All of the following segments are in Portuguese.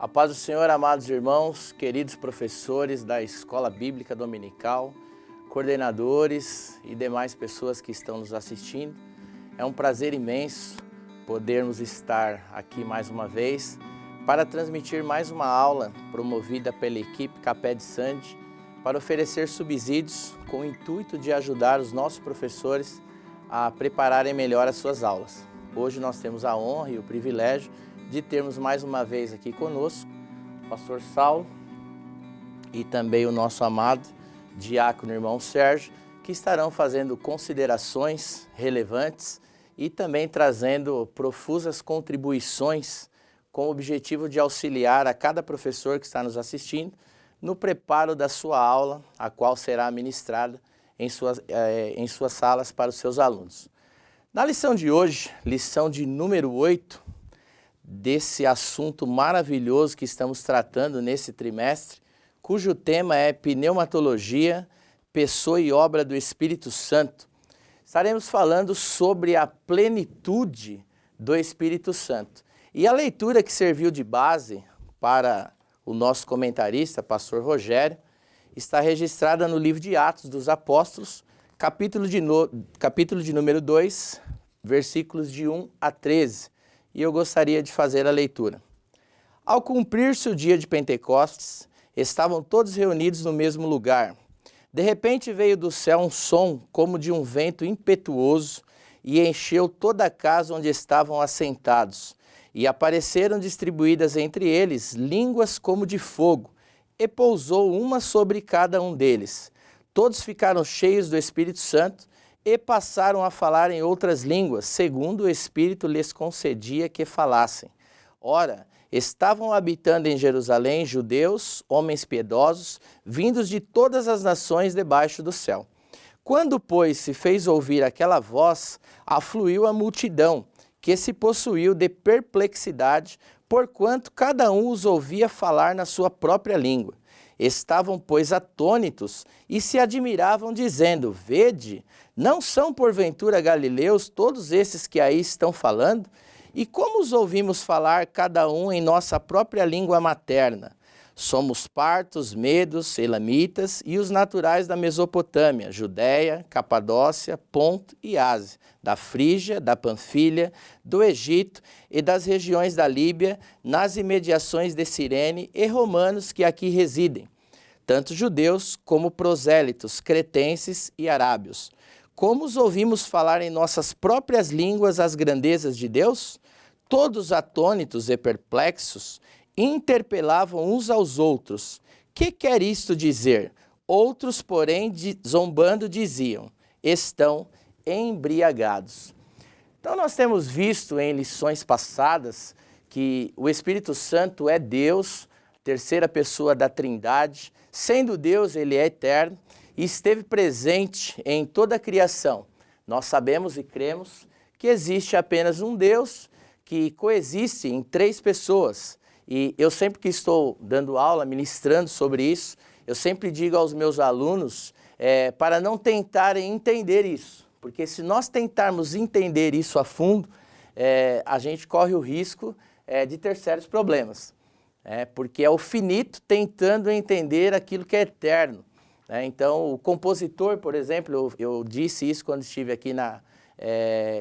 A paz do Senhor, amados irmãos, queridos professores da Escola Bíblica Dominical, coordenadores e demais pessoas que estão nos assistindo. É um prazer imenso podermos estar aqui mais uma vez para transmitir mais uma aula promovida pela equipe Capé de Sande para oferecer subsídios com o intuito de ajudar os nossos professores a prepararem melhor as suas aulas. Hoje nós temos a honra e o privilégio de termos mais uma vez aqui conosco o pastor Saulo e também o nosso amado diácono irmão Sérgio, que estarão fazendo considerações relevantes e também trazendo profusas contribuições com o objetivo de auxiliar a cada professor que está nos assistindo no preparo da sua aula, a qual será ministrada em suas salas para os seus alunos. Na lição de hoje, lição de número 8, desse assunto maravilhoso que estamos tratando nesse trimestre, cujo tema é pneumatologia, pessoa e obra do Espírito Santo. Estaremos falando sobre a plenitude do Espírito Santo. E a leitura que serviu de base para o nosso comentarista, pastor Rogério, está registrada no livro de Atos dos Apóstolos, capítulo de número 2, versículos de 1 a 13. E eu gostaria de fazer a leitura. Ao cumprir-se o dia de Pentecostes, estavam todos reunidos no mesmo lugar. De repente veio do céu um som como de um vento impetuoso e encheu toda a casa onde estavam assentados. E apareceram distribuídas entre eles línguas como de fogo, e pousou uma sobre cada um deles. Todos ficaram cheios do Espírito Santo e passaram a falar em outras línguas, segundo o Espírito lhes concedia que falassem. Ora, estavam habitando em Jerusalém judeus, homens piedosos, vindos de todas as nações debaixo do céu. Quando, pois, se fez ouvir aquela voz, afluiu a multidão, que se possuiu de perplexidade, porquanto cada um os ouvia falar na sua própria língua. Estavam, pois, atônitos e se admiravam, dizendo: Vede, não são porventura galileus todos esses que aí estão falando? E como os ouvimos falar cada um em nossa própria língua materna? Somos partos, medos, elamitas e os naturais da Mesopotâmia, Judéia, Capadócia, Ponto e Ásia, da Frígia, da Panfilha, do Egito e das regiões da Líbia, nas imediações de Cirene e romanos que aqui residem, tanto judeus como prosélitos, cretenses e arábios. Como os ouvimos falar em nossas próprias línguas as grandezas de Deus? Todos atônitos e perplexos, interpelavam uns aos outros: que quer isto dizer? Outros, porém, zombando, diziam: estão embriagados. Então nós temos visto em lições passadas que o Espírito Santo é Deus, terceira pessoa da Trindade. Sendo Deus, ele é eterno e esteve presente em toda a criação. Nós sabemos e cremos que existe apenas um Deus que coexiste em três pessoas. E eu sempre que estou dando aula, ministrando sobre isso, eu sempre digo aos meus alunos para não tentarem entender isso. Porque se nós tentarmos entender isso a fundo, a gente corre o risco de ter sérios problemas. Porque é o finito tentando entender aquilo que é eterno. Então, o compositor, por exemplo, eu disse isso quando estive aqui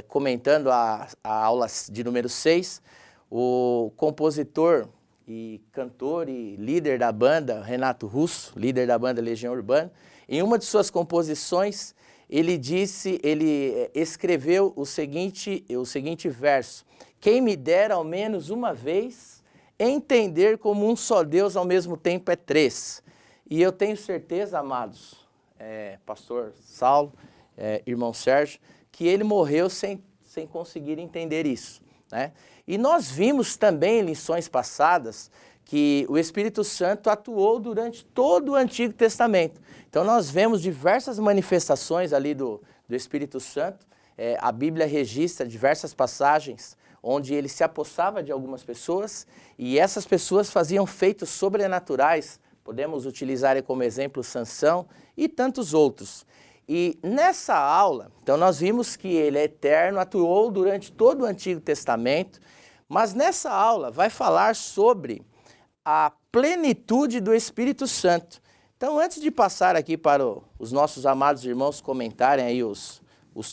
comentando a aula de número 6, o compositor e cantor e líder da banda, Renato Russo, líder da banda Legião Urbana, em uma de suas composições, ele escreveu o seguinte verso: quem me dera ao menos uma vez entender como um só Deus ao mesmo tempo é três. E eu tenho certeza, amados, pastor Saulo, irmão Sérgio, que ele morreu sem conseguir entender isso, né? E nós vimos também em lições passadas que o Espírito Santo atuou durante todo o Antigo Testamento. Então nós vemos diversas manifestações ali do Espírito Santo. A Bíblia registra diversas passagens onde ele se apossava de algumas pessoas e essas pessoas faziam feitos sobrenaturais. Podemos utilizar como exemplo Sansão e tantos outros. E nessa aula, então nós vimos que ele é eterno, atuou durante todo o Antigo Testamento, mas nessa aula vai falar sobre a plenitude do Espírito Santo. Então, antes de passar aqui para os nossos amados irmãos comentarem aí os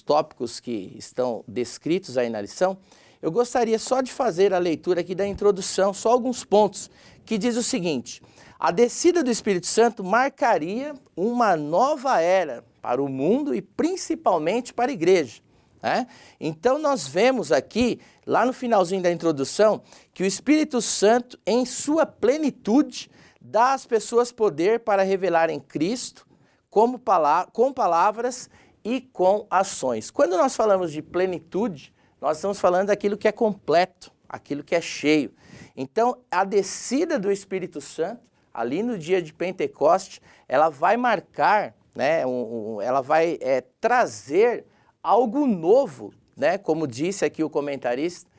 tópicos que estão descritos aí na lição, eu gostaria só de fazer a leitura aqui da introdução, só alguns pontos, que diz o seguinte: a descida do Espírito Santo marcaria uma nova era para o mundo e principalmente para a igreja. Então nós vemos aqui, lá no finalzinho da introdução, que o Espírito Santo, em sua plenitude, dá às pessoas poder para revelarem Cristo com palavras e com ações. Quando nós falamos de plenitude, nós estamos falando daquilo que é completo, aquilo que é cheio. Então, a descida do Espírito Santo, ali no dia de Pentecoste, ela vai marcar, ela vai trazer algo novo, como disse aqui o comentarista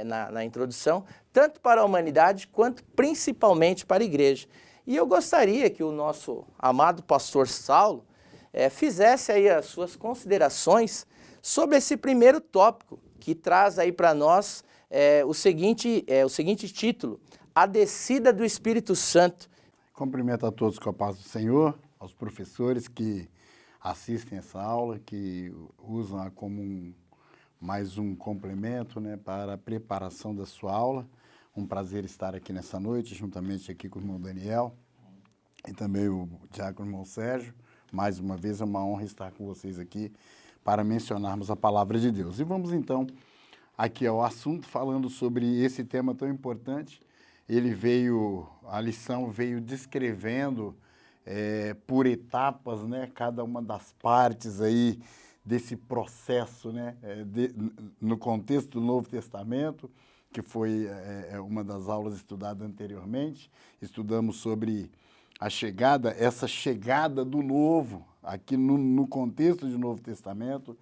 na introdução, tanto para a humanidade quanto principalmente para a igreja. E eu gostaria que o nosso amado pastor Saulo fizesse aí as suas considerações sobre esse primeiro tópico, que traz aí para nós o seguinte título: a descida do Espírito Santo. Cumprimento a todos com a paz do Senhor, aos professores que assistem essa aula, que usam-a como mais um complemento, para a preparação da sua aula. Um prazer estar aqui nessa noite, juntamente aqui com o irmão Daniel e também o diácono irmão Sérgio. Mais uma vez é uma honra estar com vocês aqui para mencionarmos a palavra de Deus. E vamos então aqui ao assunto, falando sobre esse tema tão importante. A lição veio descrevendo por etapas, cada uma das partes aí desse processo, no contexto do Novo Testamento, que foi uma das aulas estudadas anteriormente. Estudamos sobre essa chegada do Novo, aqui no contexto do Novo Testamento.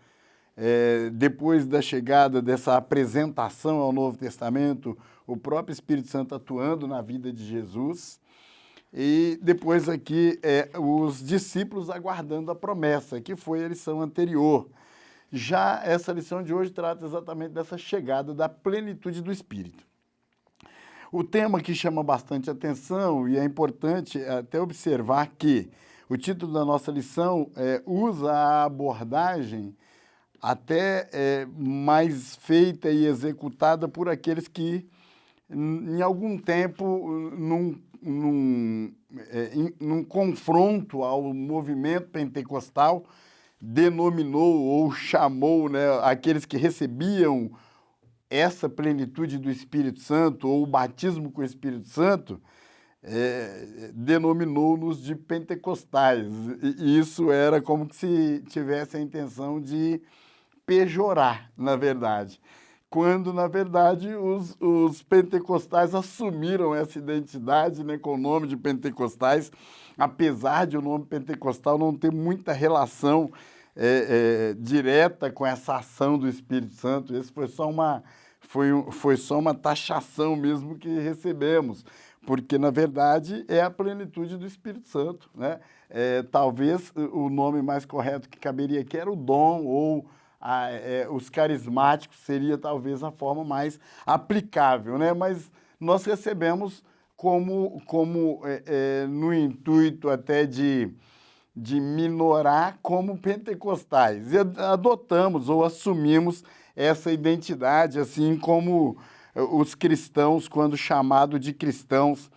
Depois da chegada dessa apresentação ao Novo Testamento, o próprio Espírito Santo atuando na vida de Jesus. E depois aqui os discípulos aguardando a promessa, que foi a lição anterior. Já essa lição de hoje trata exatamente dessa chegada da plenitude do Espírito. O tema que chama bastante atenção, e é importante até observar que o título da nossa lição usa a abordagem até mais feita e executada por aqueles que, em algum tempo, num confronto ao movimento pentecostal, denominou ou chamou aqueles que recebiam essa plenitude do Espírito Santo, ou o batismo com o Espírito Santo, denominou-nos de pentecostais. E isso era como que se tivesse a intenção de pejorar, na verdade. Quando, na verdade, os pentecostais assumiram essa identidade, com o nome de pentecostais, apesar de o nome pentecostal não ter muita relação direta com essa ação do Espírito Santo. Esse foi só uma taxação mesmo que recebemos, porque, na verdade, é a plenitude do Espírito Santo. Talvez o nome mais correto que caberia aqui era o dom, ou os carismáticos seria talvez a forma mais aplicável, mas nós recebemos como no intuito até de minorar, como pentecostais, e adotamos ou assumimos essa identidade, assim como os cristãos, quando chamados de cristãos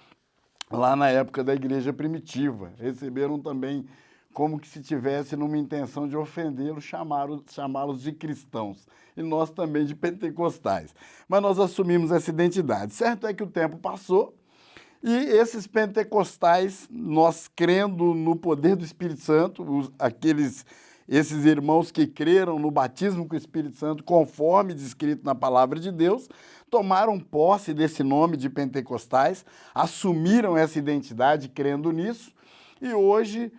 lá na época da igreja primitiva, receberam também como que se tivesse numa intenção de ofendê-los, chamá-los de cristãos, e nós também de pentecostais. Mas nós assumimos essa identidade. Certo é que o tempo passou, e esses pentecostais, nós crendo no poder do Espírito Santo, esses irmãos que creram no batismo com o Espírito Santo, conforme descrito na palavra de Deus, tomaram posse desse nome de pentecostais, assumiram essa identidade crendo nisso, e hoje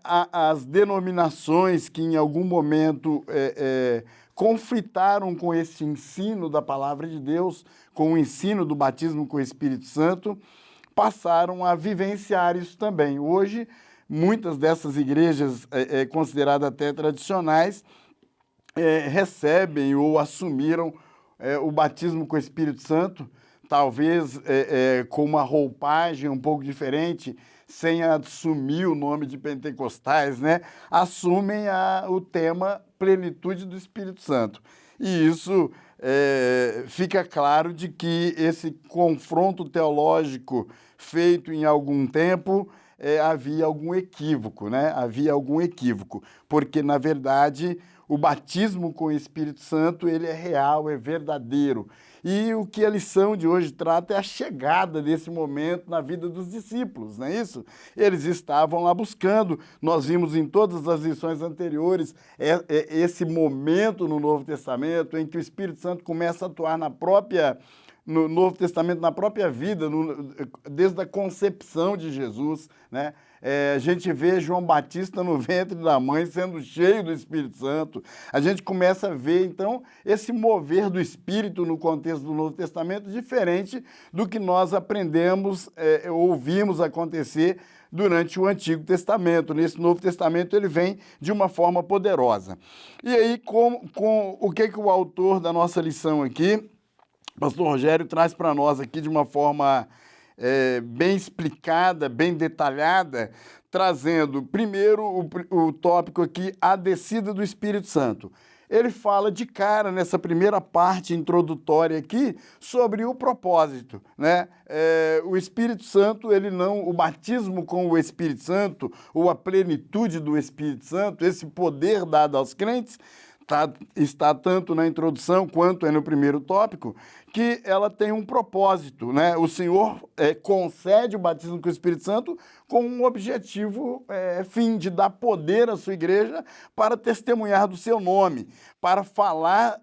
as denominações que em algum momento conflitaram com esse ensino da palavra de Deus, com o ensino do batismo com o Espírito Santo, passaram a vivenciar isso também. Hoje, muitas dessas igrejas consideradas até tradicionais recebem ou assumiram o batismo com o Espírito Santo talvez com uma roupagem um pouco diferente, sem assumir o nome de pentecostais, né? Assumem o tema plenitude do Espírito Santo. E isso fica claro de que esse confronto teológico feito em algum tempo havia algum equívoco, né? Havia algum equívoco, porque, na verdade, o batismo com o Espírito Santo ele é real, é verdadeiro. E o que a lição de hoje trata é a chegada desse momento na vida dos discípulos, não é isso? Eles estavam lá buscando, nós vimos em todas as lições anteriores esse momento no Novo Testamento em que o Espírito Santo começa a atuar no Novo Testamento, na própria vida, desde a concepção de Jesus, né? A gente vê João Batista no ventre da mãe sendo cheio do Espírito Santo. A gente começa a ver, então, esse mover do Espírito no contexto do Novo Testamento diferente do que nós aprendemos, ouvimos acontecer durante o Antigo Testamento. Nesse Novo Testamento ele vem de uma forma poderosa. E aí, o que o autor da nossa lição aqui, pastor Rogério, traz para nós aqui de uma forma bem explicada, bem detalhada, trazendo primeiro o tópico aqui, a descida do Espírito Santo. Ele fala de cara, nessa primeira parte introdutória aqui, sobre o propósito, né? O Espírito Santo, o batismo com o Espírito Santo, ou a plenitude do Espírito Santo, esse poder dado aos crentes, está tanto na introdução quanto no primeiro tópico, que ela tem um propósito, né? O Senhor concede o batismo com o Espírito Santo com um objetivo fim de dar poder à sua igreja para testemunhar do seu nome, para falar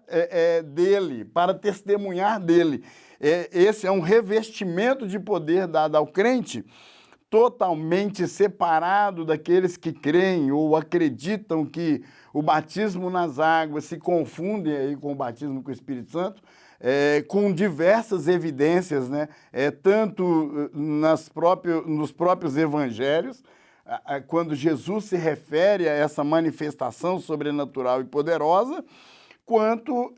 dele, para testemunhar dele. Esse é um revestimento de poder dado ao crente, totalmente separado daqueles que creem ou acreditam que o batismo nas águas se confunde aí com o batismo com o Espírito Santo, com diversas evidências, né? Tanto nos próprios evangelhos, quando Jesus se refere a essa manifestação sobrenatural e poderosa, quanto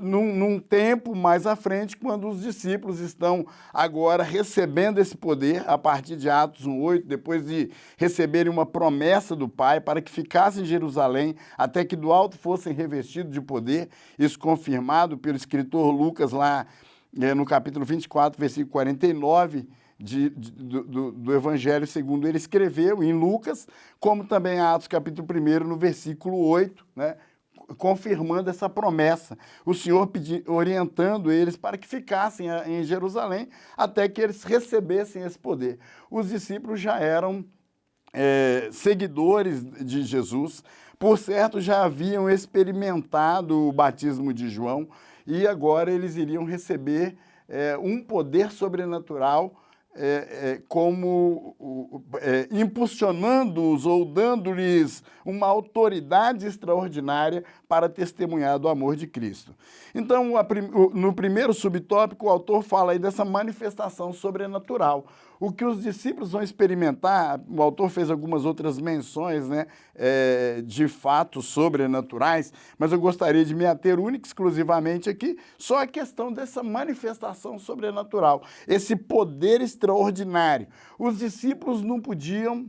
num tempo mais à frente, quando os discípulos estão agora recebendo esse poder, a partir de Atos 1:8, depois de receberem uma promessa do Pai para que ficassem em Jerusalém, até que do alto fossem revestidos de poder, isso confirmado pelo escritor Lucas lá no capítulo 24, versículo 49, do Evangelho segundo ele escreveu, em Lucas, como também Atos capítulo 1, no versículo 8, né? Confirmando essa promessa, o Senhor orientando eles para que ficassem em Jerusalém até que eles recebessem esse poder. Os discípulos já eram seguidores de Jesus, por certo já haviam experimentado o batismo de João e agora eles iriam receber um poder sobrenatural impulsionando-os ou dando-lhes uma autoridade extraordinária para testemunhar do amor de Cristo. Então, no primeiro subtópico, o autor fala aí dessa manifestação sobrenatural. O que os discípulos vão experimentar, o autor fez algumas outras menções, né, de fatos sobrenaturais, mas eu gostaria de me ater única e exclusivamente aqui só a questão dessa manifestação sobrenatural, esse poder extraordinário. Os discípulos não podiam,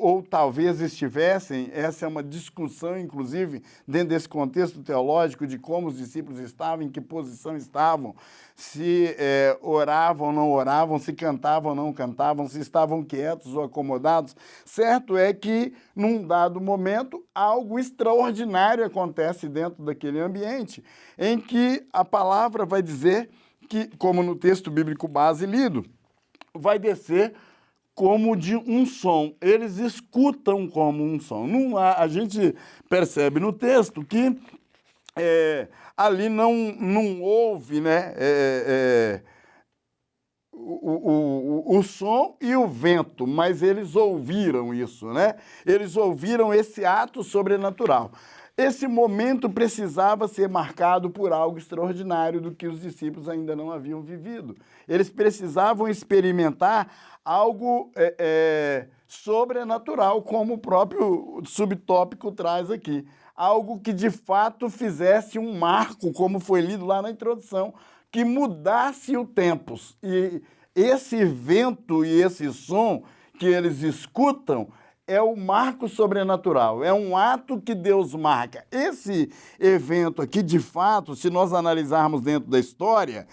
ou talvez estivessem, essa é uma discussão, inclusive, dentro desse contexto teológico de como os discípulos estavam, em que posição estavam, se oravam ou não oravam, se cantavam ou não cantavam, se estavam quietos ou acomodados. Certo é que, num dado momento, algo extraordinário acontece dentro daquele ambiente, em que a palavra vai dizer que, como no texto bíblico base lido, vai descer como de um som. Eles escutam como um som. A gente percebe no texto que ali não houve, né, o som e o vento, mas eles ouviram isso, né? Eles ouviram esse ato sobrenatural. Esse momento precisava ser marcado por algo extraordinário do que os discípulos ainda não haviam vivido. Eles precisavam experimentar algo sobrenatural, como o próprio subtópico traz aqui. Algo que, de fato, fizesse um marco, como foi lido lá na introdução, que mudasse o tempo. E esse vento e esse som que eles escutam é o marco sobrenatural, é um ato que Deus marca. Esse evento aqui, de fato, se nós analisarmos dentro da história,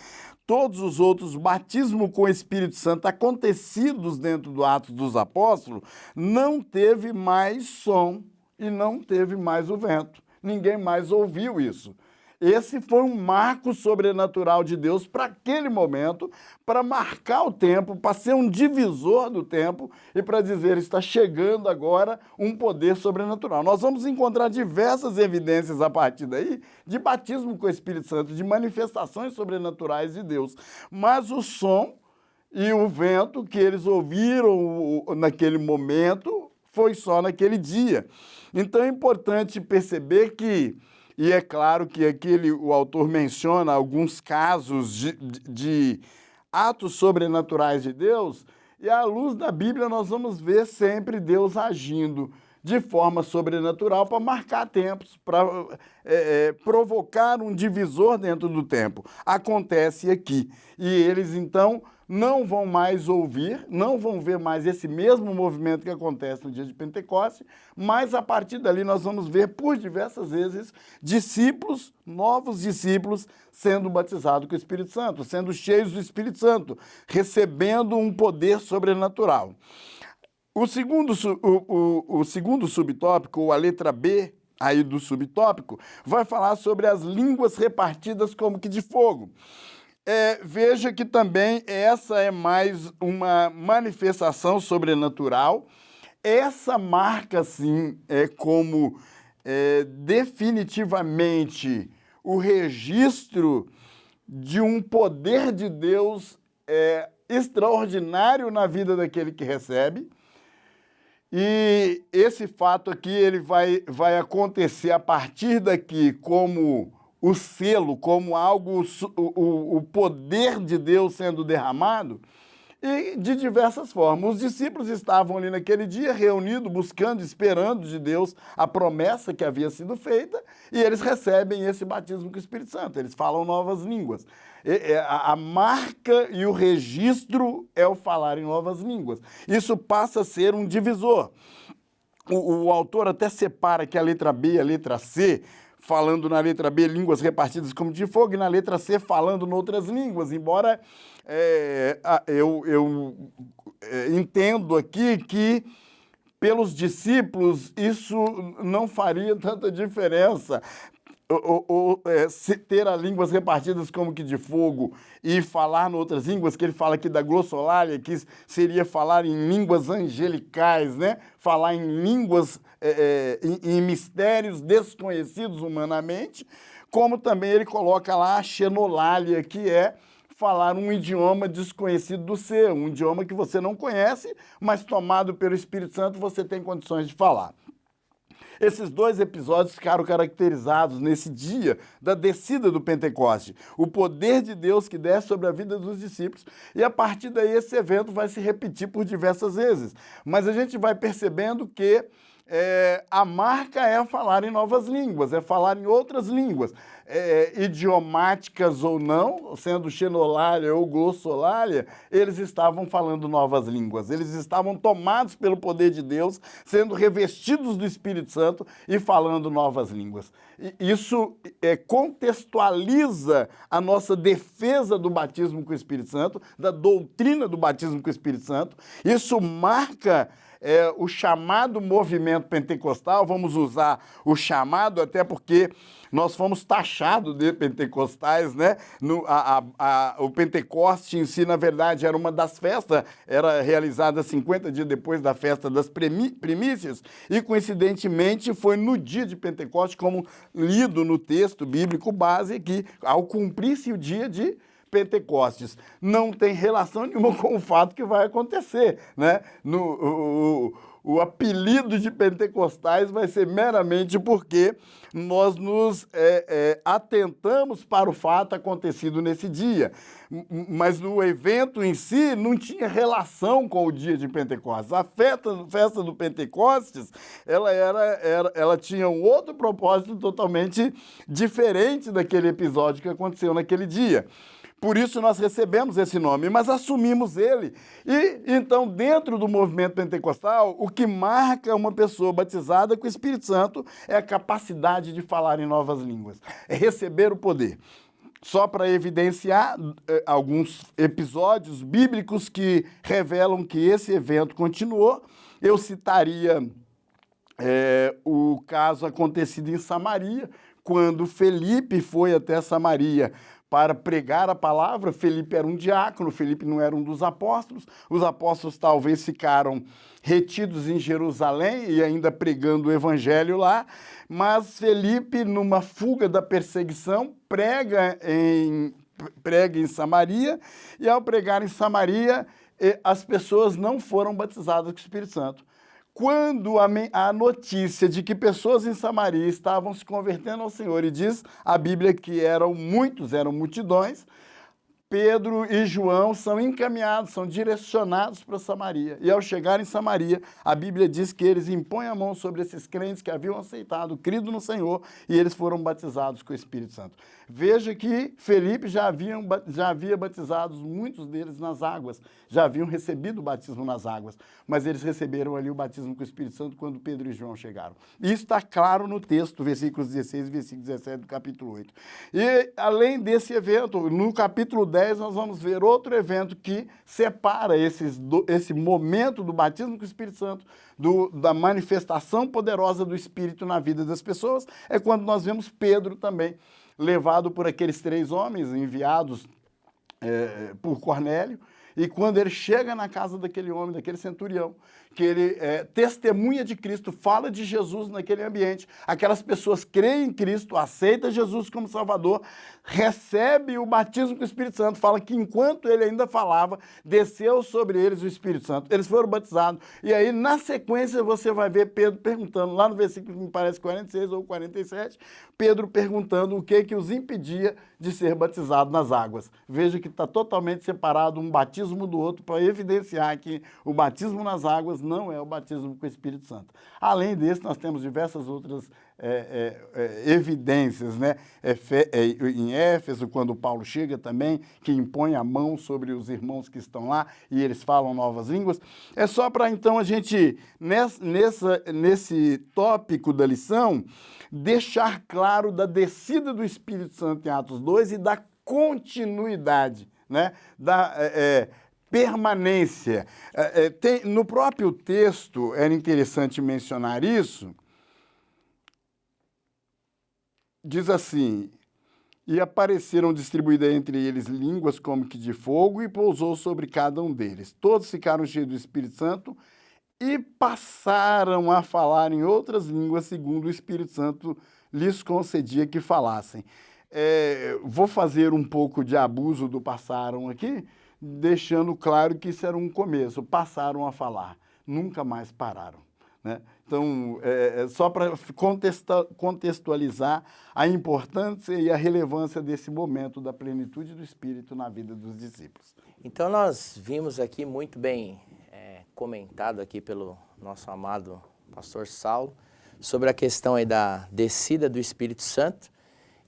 todos os outros batismos com o Espírito Santo acontecidos dentro do Atos dos Apóstolos, não teve mais som e não teve mais o vento. Ninguém mais ouviu isso. Esse foi um marco sobrenatural de Deus para aquele momento, para marcar o tempo, para ser um divisor do tempo e para dizer, está chegando agora um poder sobrenatural. Nós vamos encontrar diversas evidências a partir daí de batismo com o Espírito Santo, de manifestações sobrenaturais de Deus. Mas o som e o vento que eles ouviram naquele momento foi só naquele dia. Então é importante perceber que, e é claro que aqui o autor menciona alguns casos de atos sobrenaturais de Deus, e à luz da Bíblia nós vamos ver sempre Deus agindo de forma sobrenatural para marcar tempos, para provocar um divisor dentro do tempo. Acontece aqui. E eles, então, não vão mais ouvir, não vão ver mais esse mesmo movimento que acontece no dia de Pentecostes, mas a partir dali nós vamos ver por diversas vezes discípulos, novos discípulos, sendo batizados com o Espírito Santo, sendo cheios do Espírito Santo, recebendo um poder sobrenatural. O segundo subtópico, ou a letra B aí do subtópico, vai falar sobre as línguas repartidas como que de fogo. Veja que também essa é mais uma manifestação sobrenatural. Essa marca, sim, como definitivamente o registro de um poder de Deus extraordinário na vida daquele que recebe. E esse fato aqui ele vai acontecer a partir daqui como o selo, como algo, o poder de Deus sendo derramado, e de diversas formas. Os discípulos estavam ali naquele dia reunidos, buscando, esperando de Deus a promessa que havia sido feita, e eles recebem esse batismo com o Espírito Santo, eles falam novas línguas. A marca e o registro é o falar em novas línguas. Isso passa a ser um divisor. O autor até separa que a letra B e a letra C, falando na letra B, línguas repartidas como de fogo, e na letra C, falando em outras línguas, embora eu entendo aqui que, pelos discípulos, isso não faria tanta diferença. Se ter as línguas repartidas como que de fogo e falar em outras línguas, que ele fala aqui da glossolalia, que seria falar em línguas angelicais, né? Falar em línguas, em mistérios desconhecidos humanamente, como também ele coloca lá a xenolalia, que é falar um idioma desconhecido do ser, um idioma que você não conhece, mas tomado pelo Espírito Santo você tem condições de falar. Esses dois episódios ficaram caracterizados nesse dia da descida do Pentecoste. O poder de Deus que desce sobre a vida dos discípulos. E a partir daí esse evento vai se repetir por diversas vezes. Mas a gente vai percebendo que a marca é falar em novas línguas, é falar em outras línguas, idiomáticas ou não, sendo xenolalia ou glossolalia, eles estavam falando novas línguas, eles estavam tomados pelo poder de Deus, sendo revestidos do Espírito Santo e falando novas línguas. E isso contextualiza a nossa defesa do batismo com o Espírito Santo, da doutrina do batismo com o Espírito Santo. Isso marca o chamado movimento pentecostal. Vamos usar o chamado até porque nós fomos taxados de pentecostais, né? O Pentecoste em si, na verdade, era uma das festas, era realizada 50 dias depois da festa das primícias, e coincidentemente foi no dia de Pentecoste, como lido no texto bíblico base, que ao cumprir-se o dia de Pentecostes, não tem relação nenhuma com o fato que vai acontecer, né? O apelido de pentecostais vai ser meramente porque nós nos atentamos para o fato acontecido nesse dia. Mas no evento em si não tinha relação com o dia de Pentecostes. A festa do Pentecostes, ela tinha um outro propósito totalmente diferente daquele episódio que aconteceu naquele dia. Por isso nós recebemos esse nome, mas assumimos ele. E então, dentro do movimento pentecostal, o que marca uma pessoa batizada com o Espírito Santo é a capacidade de falar em novas línguas, é receber o poder. Só para evidenciar alguns episódios bíblicos que revelam que esse evento continuou, eu citaria o caso acontecido em Samaria, quando Felipe foi até Samaria para pregar a palavra. Felipe era um diácono, Felipe não era um dos apóstolos. Os apóstolos talvez ficaram retidos em Jerusalém e ainda pregando o evangelho lá, mas Felipe, numa fuga da perseguição, prega em Samaria, e ao pregar em Samaria, as pessoas não foram batizadas com o Espírito Santo. Quando a notícia de que pessoas em Samaria estavam se convertendo ao Senhor, e diz a Bíblia que eram muitos, eram multidões, Pedro e João são encaminhados, são direcionados para Samaria. E ao chegar em Samaria, a Bíblia diz que eles impõem a mão sobre esses crentes que haviam aceitado, crido no Senhor, e eles foram batizados com o Espírito Santo. Veja que Felipe já havia batizado muitos deles nas águas, já haviam recebido o batismo nas águas, mas eles receberam ali o batismo com o Espírito Santo quando Pedro e João chegaram. Isso está claro no texto, versículos 16 e versículo 17 do capítulo 8. E além desse evento, no capítulo 10, nós vamos ver outro evento que separa esse momento do batismo com o Espírito Santo da manifestação poderosa do Espírito na vida das pessoas. É quando nós vemos Pedro também levado por aqueles 3 homens enviados por Cornélio, e quando ele chega na casa daquele homem, daquele centurião, que ele testemunha de Cristo, fala de Jesus naquele ambiente, aquelas pessoas creem em Cristo, aceitam Jesus como Salvador, recebe o batismo com o Espírito Santo, fala que enquanto ele ainda falava, desceu sobre eles o Espírito Santo, eles foram batizados, e aí na sequência você vai ver Pedro perguntando, lá no versículo me parece 46 ou 47, Pedro perguntando o que os impedia de ser batizado nas águas. Veja que está totalmente separado um batismo do outro, para evidenciar que o batismo nas águas não é o batismo com o Espírito Santo. Além desse, nós temos diversas outras evidências, né? Em Éfeso, quando Paulo chega também, que impõe a mão sobre os irmãos que estão lá e eles falam novas línguas. É só para então a gente, nesse tópico da lição, deixar claro da descida do Espírito Santo em Atos 2 e da continuidade, né? Da permanência. No próprio texto, era interessante mencionar isso, diz assim: e apareceram distribuídas entre eles línguas como que de fogo, e pousou sobre cada um deles. Todos ficaram cheios do Espírito Santo e passaram a falar em outras línguas, segundo o Espírito Santo lhes concedia que falassem. Vou fazer um pouco de abuso do passaram aqui, deixando claro que isso era um começo. Passaram a falar, nunca mais pararam, né? Então, só para contextualizar a importância e a relevância desse momento da plenitude do Espírito na vida dos discípulos. Então, nós vimos aqui muito bem comentado aqui pelo nosso amado pastor Saulo, sobre a questão aí da descida do Espírito Santo,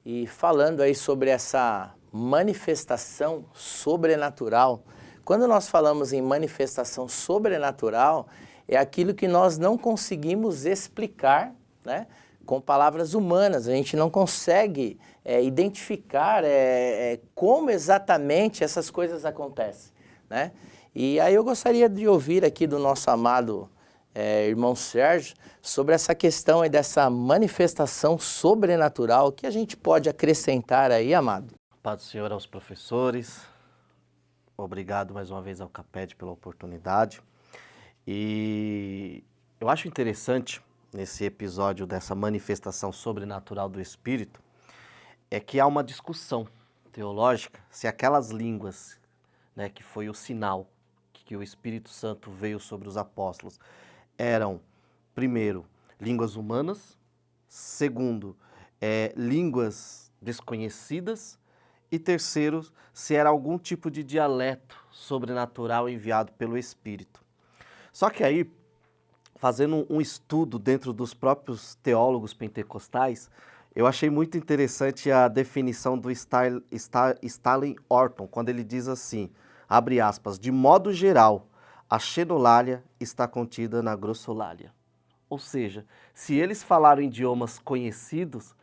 e falando aí sobre essa manifestação sobrenatural. Quando nós falamos em manifestação sobrenatural, é aquilo que nós não conseguimos explicar, né, com palavras humanas. A gente não consegue identificar como exatamente essas coisas acontecem, né? E aí eu gostaria de ouvir aqui do nosso amado irmão Sérgio sobre essa questão aí dessa manifestação sobrenatural que a gente pode acrescentar aí, amado. Paz do Senhor aos professores, obrigado mais uma vez ao CAPED pela oportunidade. E eu acho interessante nesse episódio dessa manifestação sobrenatural do Espírito é que há uma discussão teológica se aquelas línguas, né, que foi o sinal que o Espírito Santo veio sobre os apóstolos, eram, primeiro, línguas humanas, segundo, línguas desconhecidas, e terceiro, se era algum tipo de dialeto sobrenatural enviado pelo Espírito. Só que aí, fazendo um estudo dentro dos próprios teólogos pentecostais, Eu achei muito interessante a definição do Stanley Orton, quando ele diz assim, abre aspas, de modo geral, a xenolalia está contida na grossolalia. Ou seja, se eles falaram idiomas conhecidos,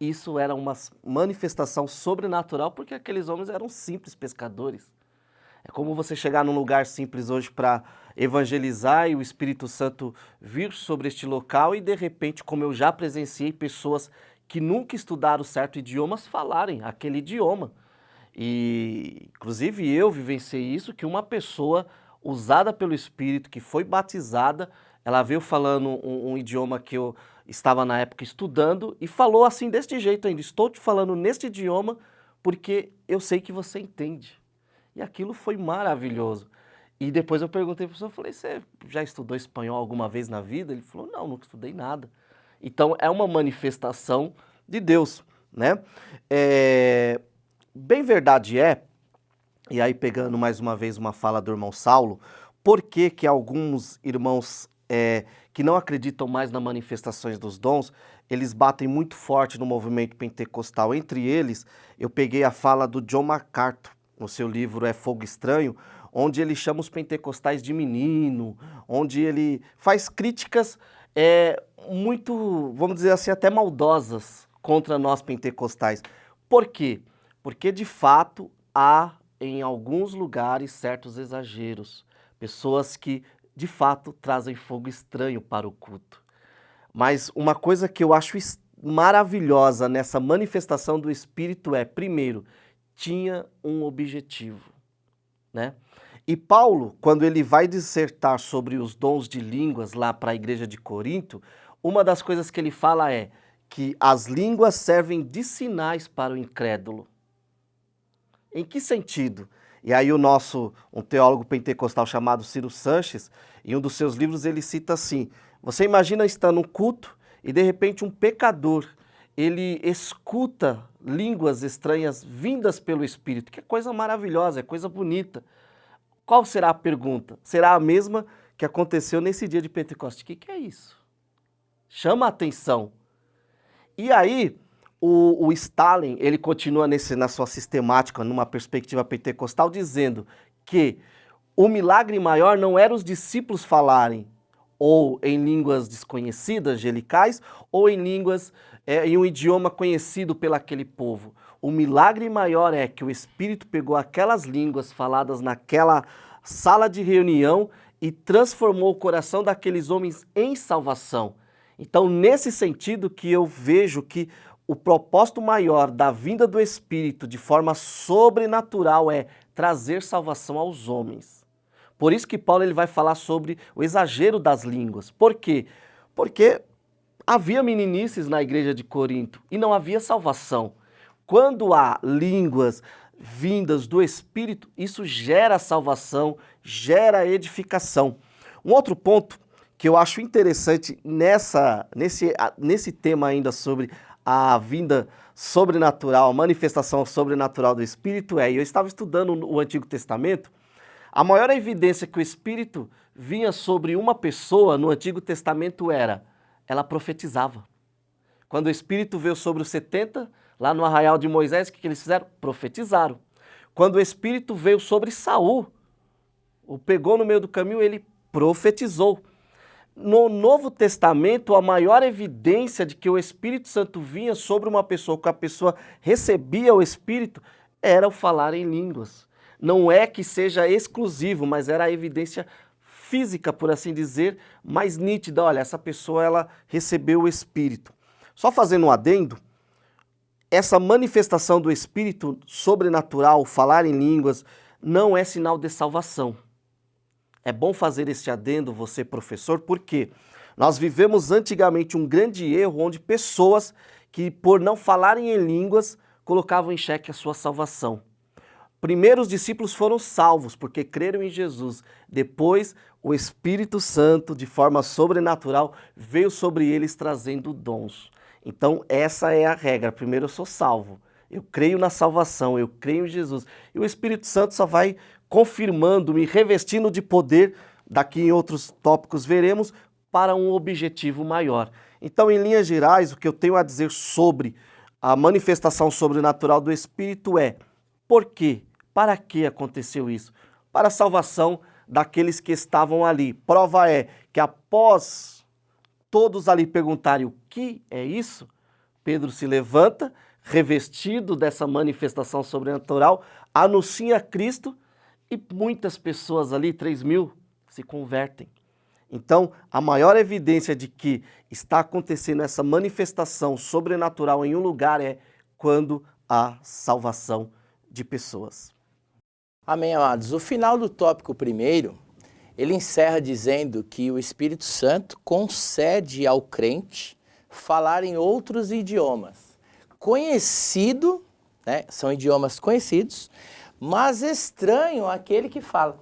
isso era uma manifestação sobrenatural, porque aqueles homens eram simples pescadores. É como você chegar num lugar simples hoje para evangelizar e o Espírito Santo vir sobre este local e, de repente, como eu já presenciei, pessoas que nunca estudaram certo idiomas falarem aquele idioma. E, inclusive, eu vivenciei isso, que uma pessoa usada pelo Espírito, que foi batizada, ela veio falando um idioma que eu estava na época estudando e falou assim, deste jeito ainda, estou te falando neste idioma porque eu sei que você entende. E aquilo foi maravilhoso. E depois eu perguntei para o professor, falei, você já estudou espanhol alguma vez na vida? Ele falou, não, nunca estudei nada. Então é uma manifestação de Deus, né? Bem verdade e aí pegando mais uma vez uma fala do irmão Saulo, por que que alguns irmãos que não acreditam mais nas manifestações dos dons, eles batem muito forte no movimento pentecostal? Entre eles, eu peguei a fala do John MacArthur, no seu livro É Fogo Estranho, onde ele chama os pentecostais de menino, onde ele faz críticas muito, vamos dizer assim, até maldosas contra nós pentecostais. Por quê? Porque, de fato, há em alguns lugares certos exageros, pessoas que, de fato, trazem fogo estranho para o culto. Mas uma coisa que eu acho maravilhosa nessa manifestação do Espírito primeiro, tinha um objetivo, né? E Paulo, quando ele vai dissertar sobre os dons de línguas lá para a igreja de Corinto, uma das coisas que ele fala é que as línguas servem de sinais para o incrédulo. Em que sentido? E aí um teólogo pentecostal chamado Ciro Sanches, em um dos seus livros ele cita assim, você imagina estar num culto e de repente um pecador, ele escuta línguas estranhas vindas pelo Espírito, que é coisa maravilhosa, é coisa bonita. Qual será a pergunta? Será a mesma que aconteceu nesse dia de Pentecostes. O que é isso? Chama a atenção. E aí, o Stalin, ele continua na sua sistemática, numa perspectiva pentecostal, dizendo que o milagre maior não era os discípulos falarem ou em línguas desconhecidas, angelicais, ou em línguas, em um idioma conhecido pelaquele povo. O milagre maior é que o Espírito pegou aquelas línguas faladas naquela sala de reunião e transformou o coração daqueles homens em salvação. Então, nesse sentido que eu vejo que o propósito maior da vinda do Espírito de forma sobrenatural é trazer salvação aos homens. Por isso que Paulo ele vai falar sobre o exagero das línguas. Por quê? Porque havia meninices na igreja de Corinto e não havia salvação. Quando há línguas vindas do Espírito, isso gera salvação, gera edificação. Um outro ponto que eu acho interessante nesse tema ainda sobre a vinda sobrenatural, a manifestação sobrenatural do Espírito eu estava estudando o Antigo Testamento, a maior evidência que o Espírito vinha sobre uma pessoa no Antigo Testamento ela profetizava. Quando o Espírito veio sobre os 70, lá no arraial de Moisés, o que eles fizeram? Profetizaram. Quando o Espírito veio sobre Saul, o pegou no meio do caminho, ele profetizou. No Novo Testamento, a maior evidência de que o Espírito Santo vinha sobre uma pessoa, que a pessoa recebia o Espírito, era o falar em línguas. Não é que seja exclusivo, mas era a evidência física, por assim dizer, mais nítida. Olha, essa pessoa ela recebeu o Espírito. Só fazendo um adendo, essa manifestação do Espírito sobrenatural, falar em línguas, não é sinal de salvação. É bom fazer este adendo, você professor, porque nós vivemos antigamente um grande erro onde pessoas que, por não falarem em línguas, colocavam em xeque a sua salvação. Primeiro os discípulos foram salvos porque creram em Jesus. Depois o Espírito Santo, de forma sobrenatural, veio sobre eles trazendo dons. Então essa é a regra. Primeiro eu sou salvo, eu creio na salvação, eu creio em Jesus. E o Espírito Santo só vai confirmando, me revestindo de poder, daqui em outros tópicos veremos, para um objetivo maior. Então, em linhas gerais, o que eu tenho a dizer sobre a manifestação sobrenatural do Espírito é: por quê? Para que aconteceu isso? Para a salvação daqueles que estavam ali. Prova é que após todos ali perguntarem o que é isso, Pedro se levanta, revestido dessa manifestação sobrenatural, anuncia Cristo e muitas pessoas ali, 3.000, se convertem. Então, a maior evidência de que está acontecendo essa manifestação sobrenatural em um lugar é quando há salvação de pessoas. Amém, amados. O final do tópico primeiro, ele encerra dizendo que o Espírito Santo concede ao crente falar em outros idiomas. Conhecido, né, são idiomas conhecidos, mas estranho àquele que fala.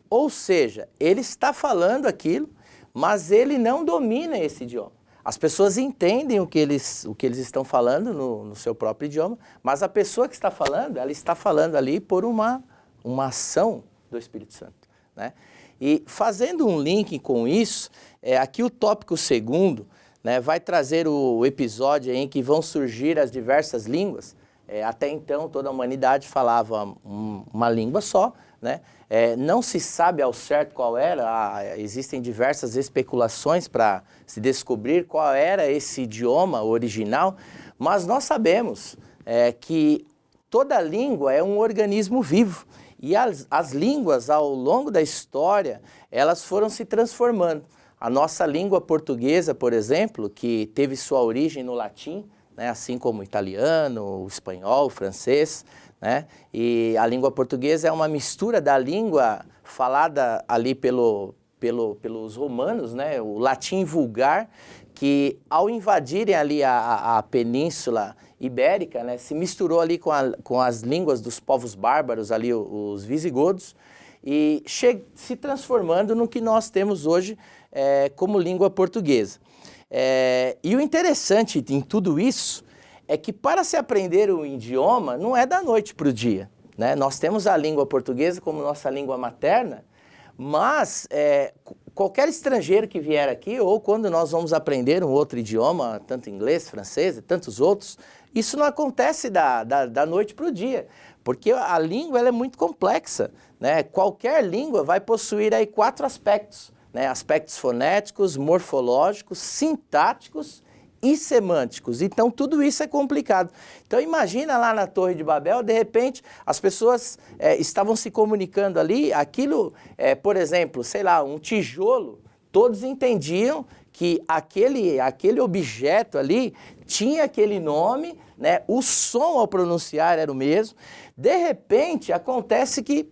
Ou seja, ele está falando aquilo, mas ele não domina esse idioma. As pessoas entendem o que eles estão falando no seu próprio idioma, mas a pessoa que está falando, ela está falando ali por uma ação do Espírito Santo, né? E fazendo um link com isso, aqui o tópico segundo, né, vai trazer o episódio em que vão surgir as diversas línguas. Até então toda a humanidade falava uma língua só, né? Não se sabe ao certo qual era, existem diversas especulações para se descobrir qual era esse idioma original, mas nós sabemos que toda língua é um organismo vivo e as línguas ao longo da história, elas foram se transformando. A nossa língua portuguesa, por exemplo, que teve sua origem no latim, né, assim como o italiano, o espanhol, o francês, né? E a língua portuguesa é uma mistura da língua falada ali pelos romanos, né? O latim vulgar, que ao invadirem ali a península ibérica, né, se misturou ali com as línguas dos povos bárbaros, ali os visigodos, e se transformando no que nós temos hoje como língua portuguesa. E o interessante em tudo isso é que para se aprender um idioma não é da noite para o dia, né? Nós temos a língua portuguesa como nossa língua materna, mas qualquer estrangeiro que vier aqui, ou quando nós vamos aprender um outro idioma, tanto inglês, francês e tantos outros, isso não acontece da noite para o dia, porque a língua ela é muito complexa, né? Qualquer língua vai possuir aí 4 aspectos, né? Aspectos fonéticos, morfológicos, sintáticos e semânticos. Então, tudo isso é complicado. Então, imagina lá na Torre de Babel, de repente, as pessoas estavam se comunicando ali, aquilo, por exemplo, sei lá, um tijolo, todos entendiam que aquele objeto ali tinha aquele nome, né? O som ao pronunciar era o mesmo. De repente, acontece que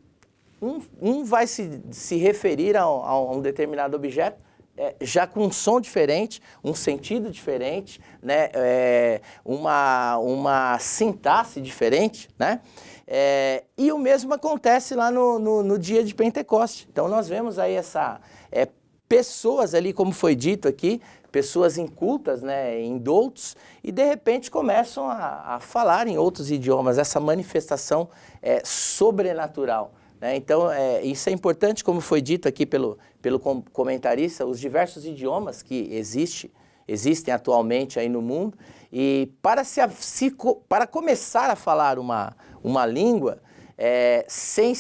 um vai se referir a um determinado objeto, já com um som diferente, um sentido diferente, né? Uma sintaxe diferente, né? E o mesmo acontece lá no dia de Pentecoste. Então nós vemos aí pessoas ali, como foi dito aqui, pessoas incultas, né, indoutos, e de repente começam a falar em outros idiomas, essa manifestação sobrenatural. Então, isso é importante, como foi dito aqui pelo comentarista, os diversos idiomas que existem atualmente aí no mundo, e para começar a falar uma língua, sem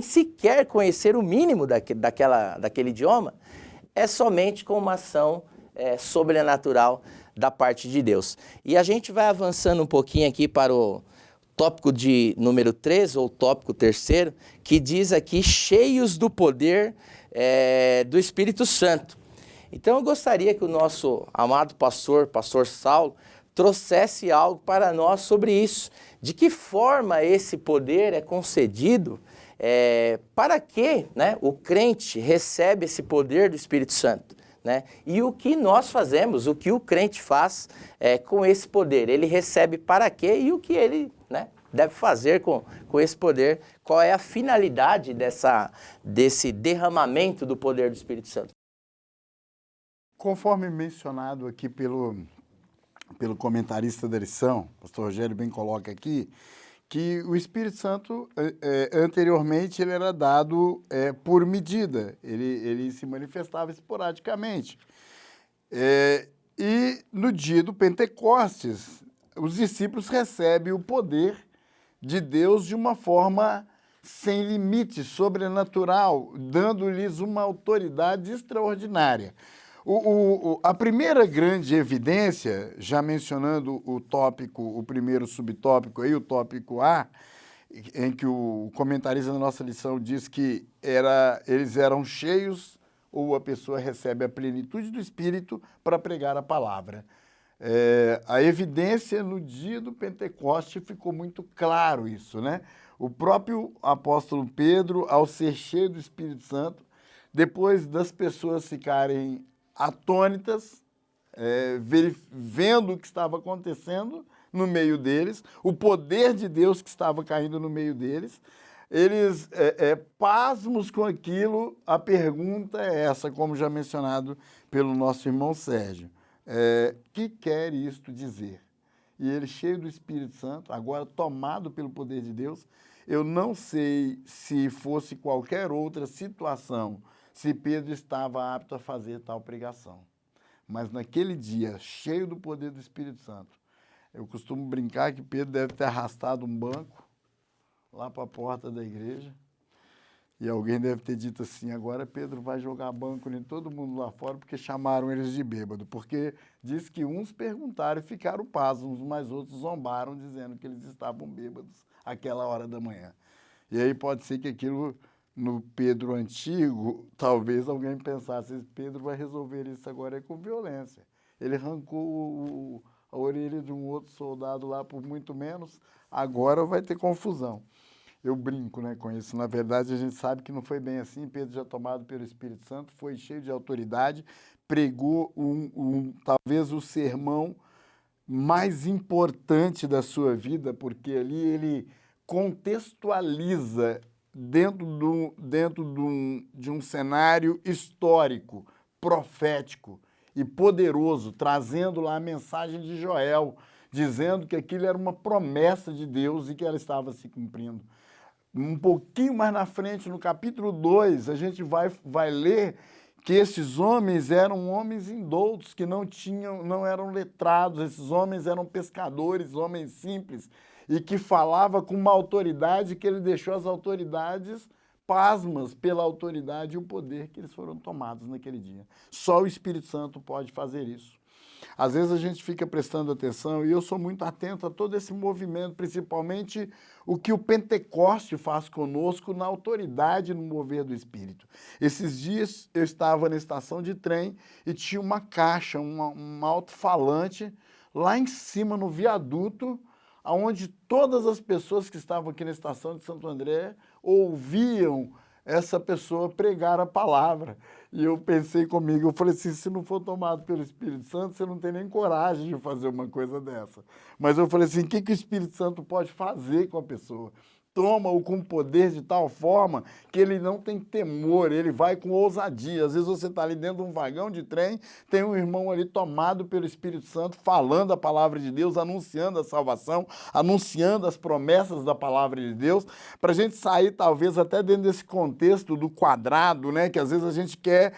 sequer conhecer o mínimo daquele idioma, é somente com uma ação sobrenatural da parte de Deus. E a gente vai avançando um pouquinho aqui para o tópico de número 3, ou tópico terceiro, que diz aqui, cheios do poder do Espírito Santo. Então eu gostaria que o nosso amado pastor Saulo, trouxesse algo para nós sobre isso. De que forma esse poder é concedido, para que, né, o crente recebe esse poder do Espírito Santo, né? E o que nós fazemos, o que o crente faz com esse poder, ele recebe para quê e o que ele, né, deve fazer com esse poder, qual é a finalidade desse derramamento do poder do Espírito Santo. Conforme mencionado aqui pelo comentarista da lição, o pastor Rogério bem coloca aqui, que o Espírito Santo, anteriormente, ele era dado por medida, ele se manifestava esporadicamente. E no dia do Pentecostes, os discípulos recebem o poder de Deus de uma forma sem limite, sobrenatural, dando-lhes uma autoridade extraordinária. A primeira grande evidência, já mencionando o tópico, o primeiro subtópico aí, o tópico A, em que o comentarista da nossa lição diz que eles eram cheios, ou a pessoa recebe a plenitude do Espírito para pregar a palavra. A evidência no dia do Pentecoste ficou muito claro isso, né? O próprio apóstolo Pedro, ao ser cheio do Espírito Santo, depois das pessoas ficarem atônitas, vendo o que estava acontecendo no meio deles, o poder de Deus que estava caindo no meio deles, eles, pasmos com aquilo, a pergunta é essa, como já mencionado pelo nosso irmão Sérgio. Que quer isto dizer? E ele, cheio do Espírito Santo, agora tomado pelo poder de Deus, eu não sei se fosse qualquer outra situação, se Pedro estava apto a fazer tal pregação. Mas naquele dia, cheio do poder do Espírito Santo, eu costumo brincar que Pedro deve ter arrastado um banco lá para a porta da igreja, e alguém deve ter dito assim, agora Pedro vai jogar banco em todo mundo lá fora, porque chamaram eles de bêbado, porque diz que uns perguntaram e ficaram pasmos, mas outros zombaram, dizendo que eles estavam bêbados àquela hora da manhã. E aí pode ser que aquilo, no Pedro antigo, talvez alguém pensasse, Pedro vai resolver isso agora com violência. Ele arrancou a orelha de um outro soldado lá por muito menos, agora vai ter confusão. Eu brinco, né, com isso. Na verdade, a gente sabe que não foi bem assim. Pedro, já tomado pelo Espírito Santo, foi cheio de autoridade, pregou talvez o sermão mais importante da sua vida, porque ali ele contextualiza dentro de um cenário histórico, profético e poderoso, trazendo lá a mensagem de Joel, dizendo que aquilo era uma promessa de Deus e que ela estava se cumprindo. Um pouquinho mais na frente, no capítulo 2, a gente vai ler que esses homens eram homens indoutos, que não eram letrados, esses homens eram pescadores, homens simples, e que falava com uma autoridade que ele deixou as autoridades pasmas pela autoridade e o poder que eles foram tomados naquele dia. Só o Espírito Santo pode fazer isso. Às vezes a gente fica prestando atenção, e eu sou muito atento a todo esse movimento, principalmente o que o Pentecoste faz conosco na autoridade no mover do Espírito. Esses dias eu estava na estação de trem e tinha uma caixa, um alto-falante, lá em cima no viaduto, onde todas as pessoas que estavam aqui na estação de Santo André ouviam essa pessoa pregar a palavra. E eu pensei comigo, eu falei assim, se não for tomado pelo Espírito Santo, você não tem nem coragem de fazer uma coisa dessa. Mas eu falei assim, o que o Espírito Santo pode fazer com a pessoa? Toma-o com poder de tal forma que ele não tem temor, ele vai com ousadia. Às vezes você está ali dentro de um vagão de trem, tem um irmão ali tomado pelo Espírito Santo, falando a palavra de Deus, anunciando a salvação, anunciando as promessas da palavra de Deus, para a gente sair talvez até dentro desse contexto do quadrado, né? Que às vezes a gente quer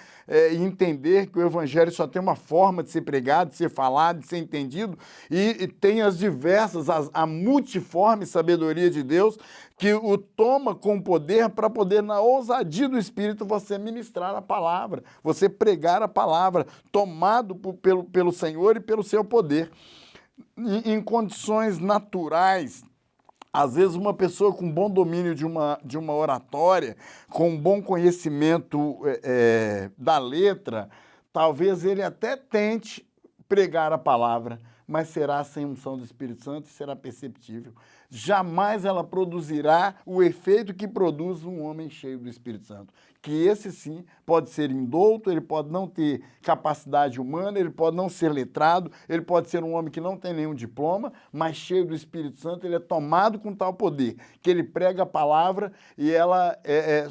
entender que o evangelho só tem uma forma de ser pregado, de ser falado, de ser entendido, e tem as diversas, a multiforme sabedoria de Deus, que o toma com poder para poder, na ousadia do Espírito, você ministrar a palavra, você pregar a palavra, tomado pelo Senhor e pelo seu poder. Em condições naturais, às vezes uma pessoa com bom domínio de uma oratória, com um bom conhecimento da letra, talvez ele até tente pregar a palavra, mas será sem unção do Espírito Santo e será perceptível. Jamais ela produzirá o efeito que produz um homem cheio do Espírito Santo. Que esse sim pode ser indouto, ele pode não ter capacidade humana, ele pode não ser letrado, ele pode ser um homem que não tem nenhum diploma, mas cheio do Espírito Santo, ele é tomado com tal poder, que ele prega a palavra e ela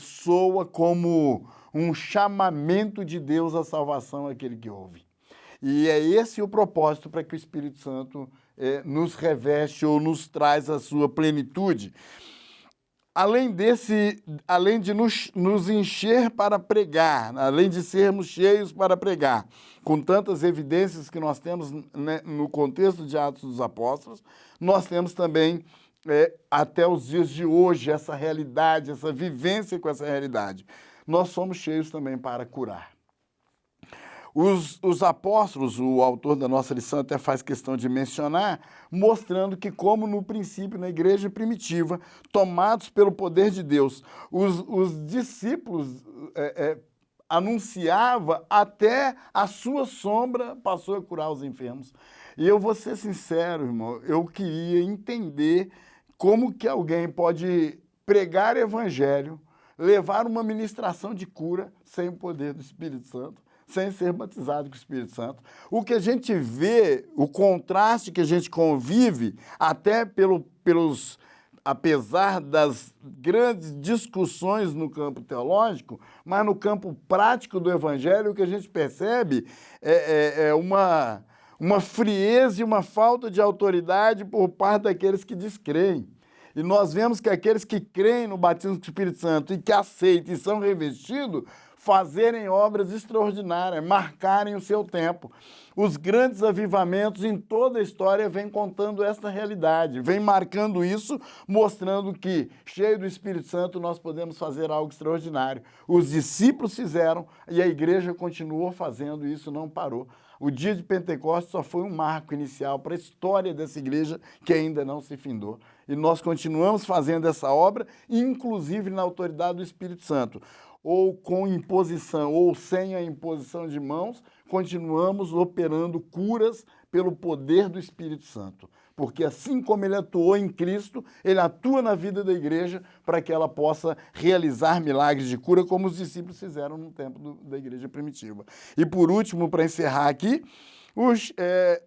soa como um chamamento de Deus à salvação àquele que ouve. E é esse o propósito para que o Espírito Santo nos reveste ou nos traz a sua plenitude. além de nos encher para pregar, além de sermos cheios para pregar, com tantas evidências que nós temos, né, no contexto de Atos dos Apóstolos, nós temos também, até os dias de hoje, essa realidade, essa vivência com essa realidade. Nós somos cheios também para curar. Os apóstolos, o autor da nossa lição até faz questão de mencionar, mostrando que, como no princípio, na igreja primitiva, tomados pelo poder de Deus, os discípulos anunciavam até a sua sombra passou a curar os enfermos. E eu vou ser sincero, irmão, eu queria entender como que alguém pode pregar evangelho, levar uma ministração de cura sem o poder do Espírito Santo, sem ser batizado com o Espírito Santo. O que a gente vê, o contraste que a gente convive, até apesar das grandes discussões no campo teológico, mas no campo prático do Evangelho, o que a gente percebe é uma frieza e uma falta de autoridade por parte daqueles que descreem. E nós vemos que aqueles que creem no batismo com o Espírito Santo e que aceitam e são revestidos, fazerem obras extraordinárias, marcarem o seu tempo. Os grandes avivamentos em toda a história vêm contando essa realidade, vêm marcando isso, mostrando que, cheio do Espírito Santo, nós podemos fazer algo extraordinário. Os discípulos fizeram e a igreja continuou fazendo e isso não parou. O dia de Pentecostes só foi um marco inicial para a história dessa igreja que ainda não se findou. E nós continuamos fazendo essa obra, inclusive na autoridade do Espírito Santo. Ou com imposição, ou sem a imposição de mãos, continuamos operando curas pelo poder do Espírito Santo. Porque assim como ele atuou em Cristo, ele atua na vida da igreja para que ela possa realizar milagres de cura, como os discípulos fizeram no tempo da igreja primitiva. E por último, para encerrar aqui,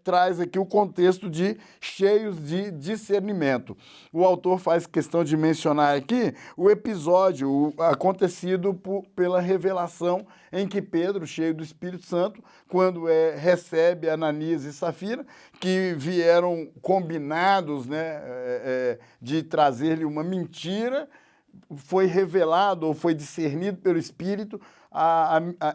traz aqui o contexto de cheios de discernimento. O autor faz questão de mencionar aqui o episódio acontecido pela revelação em que Pedro, cheio do Espírito Santo, quando recebe Ananias e Safira, que vieram combinados, né, de trazer-lhe uma mentira, foi revelado ou foi discernido pelo Espírito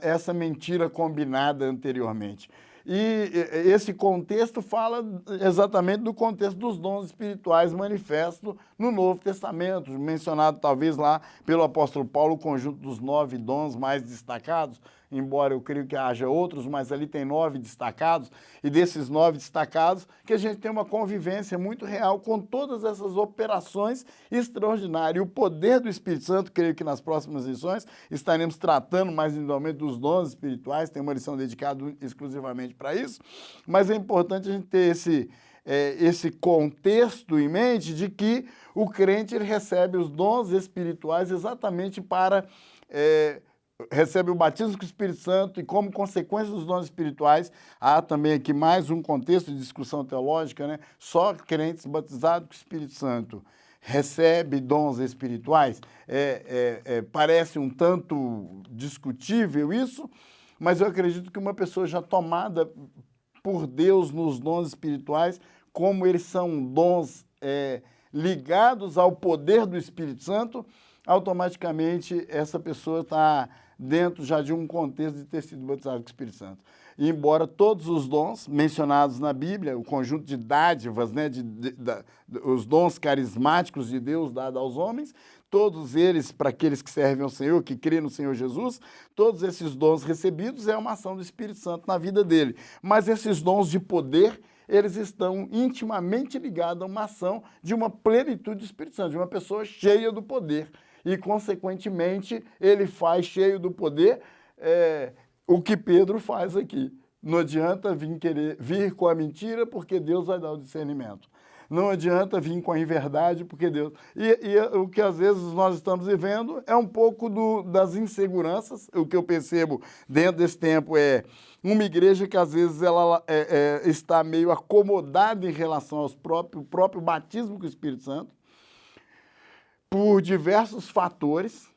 essa mentira combinada anteriormente. E esse contexto fala exatamente do contexto dos dons espirituais manifestos no Novo Testamento, mencionado talvez lá pelo apóstolo Paulo, o conjunto dos 9 dons mais destacados, embora eu creio que haja outros, mas ali tem 9 destacados, e desses 9 destacados, que a gente tem uma convivência muito real com todas essas operações extraordinárias. E o poder do Espírito Santo, creio que nas próximas lições estaremos tratando mais individualmente dos dons espirituais, tem uma lição dedicada exclusivamente para isso, mas é importante a gente ter esse contexto em mente de que o crente ele recebe os dons espirituais exatamente para... recebe o batismo com o Espírito Santo e, como consequência dos dons espirituais, há também aqui mais um contexto de discussão teológica, né? Só crentes batizados com o Espírito Santo recebe dons espirituais. Parece um tanto discutível isso, mas eu acredito que uma pessoa já tomada por Deus nos dons espirituais, como eles são dons ligados ao poder do Espírito Santo, automaticamente essa pessoa está dentro já de um contexto de ter sido batizado com o Espírito Santo. E embora todos os dons mencionados na Bíblia, o conjunto de dádivas, né, os dons carismáticos de Deus dados aos homens, todos eles, para aqueles que servem ao Senhor, que creem no Senhor Jesus, todos esses dons recebidos é uma ação do Espírito Santo na vida dele. Mas esses dons de poder, eles estão intimamente ligados a uma ação de uma plenitude do Espírito Santo, de uma pessoa cheia do poder. E, consequentemente, ele faz cheio do poder o que Pedro faz aqui. Não adianta vir com a mentira, porque Deus vai dar o discernimento. Não adianta vir com a inverdade, porque Deus... E o que às vezes nós estamos vivendo é um pouco das inseguranças. O que eu percebo dentro desse tempo é uma igreja que às vezes ela está meio acomodada em relação ao próprio batismo com o Espírito Santo, por diversos fatores,